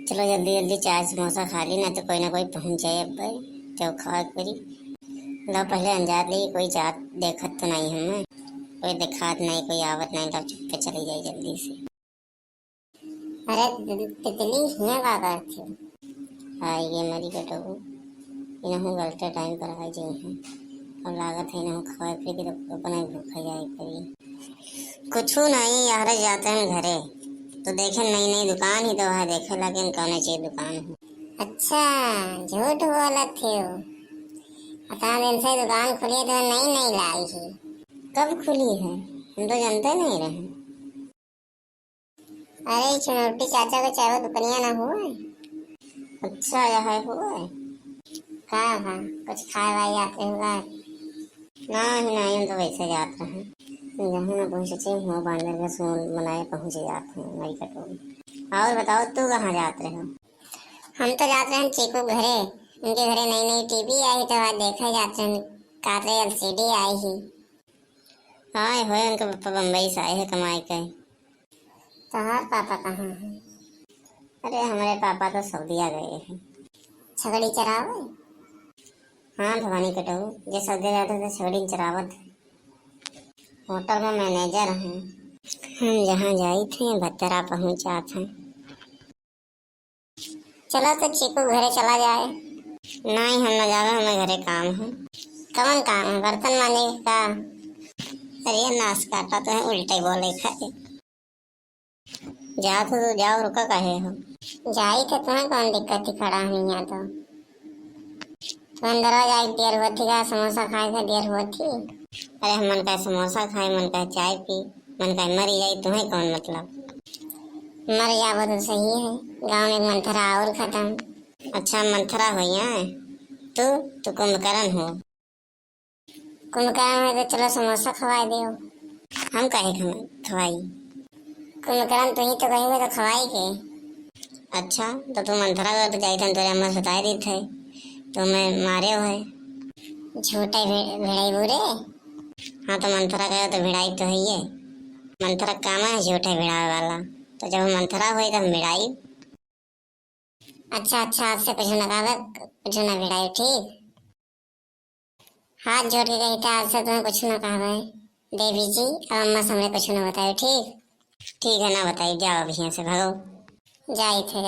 चलो जल्दी जल्दी चाय समोसा खा ली, ना तो कोई ना कोई पहुंच जाए। अब भाई तो खा करी लो, पहले अंजार ली कोई जात देखत तो नहीं हमें, कोई दिखात नहीं, कोई आवत नहीं, लो चुप के चली जाए जल्दी से। अरे तितली हियाँ का करती हाँ ये मेरी बेटो इन्हों गलते टाइम पर आ जाए हैं। अब लागत है इन्हों खाए पी के तो अपना भूखा जाए करी। कुछ नहीं यार, जाते हैं घरे तो देखे नई नई दुकान ही तो है, देखे लगे कौन चाहिए दुकान है। अच्छा झूठ बोला थे हो, बता दिन से दुकान खुली है तो नई नई लाई है। कब खुली है, हम तो जानते नहीं रहे। अरे चुनौती चाचा को चाहे दुपनिया ना हुआ है। अच्छा यह हुआ है कहा था, कुछ खाए वाए आते हुआ नहीं नहीं, हम तो वैसे जाते हैं जहाँ ना पहुँचे हो बांधर का सोन मनाए पहुँच जाते हैं मई कटोरी। और बताओ तू कहाँ जाते हो। हम तो जाते हैं चीकू घरे, उनके घरे नई नई टीवी आई तो आज देखा जाते हैं, काते एलसीडी आई ही। हाँ हो उनके पापा बम्बई से आए हैं कमाई के। तुम्हारे पापा कहाँ हैं। अरे हमारे पापा तो सऊदीया गए हैं छगड़ी चरावे। हाँ भवानी कटो जो सऊदी जाते थे छगड़ी चरावत है, होटल में मैनेजर हैं। हम जहाँ जाई थे भत्तरा पहुँचा थे। चलो तो चीकू घरे चला जाए। नहीं हम न जावे, हमें घरे काम है। कौन काम है, बर्तन माने का। अरे नाश काटा तो है उल्टे बोले खाए। जाओ तो जाओ, रुका काहे हो। जाई तो तुम्हें कौन दिक्कत थी, खड़ा है यहाँ तो तुम अंदर आ जाए। देर हुआ थी का समोसा खाए का, देर हुआ थी। अरे हम मन का समोसा खाए, मन का चाय पी, मन का मरी जाए, तुम्हें कौन मतलब। मर जाओ तो सही है, गांव में मंथरा और खत्म। अच्छा मंथरा हो है तू कुंभकर्ण हो। कुंभकर्ण है तो चलो समोसा खवाई दो। हम काहे खवाई, कुंभकर्ण तुम ही तो कहेंगे तो खवाई के। अच्छा तो तुम मंथरा का तो जाई थे तो अम्मा बताए दी थे, तुम्हें मारे हो है झूठे भिड़ाई बुरे। हाँ तो मंथरा गया तो भिड़ाई तो है ये, मंथरा काम है झूठे भिड़ावे वाला, तो जब मंथरा हुई तो हम भिड़ाई। अच्छा अच्छा आपसे कुछ न कहा, कुछ न भिड़ाई ठीक। हाथ जोड़ के कही था आपसे तुम्हें कुछ न कहा है देवी जी, अब अम्मा सामने कुछ न बताए ठीक। ठीक है ना बताइए, जाओ अब यहाँ से भगो। जाई थे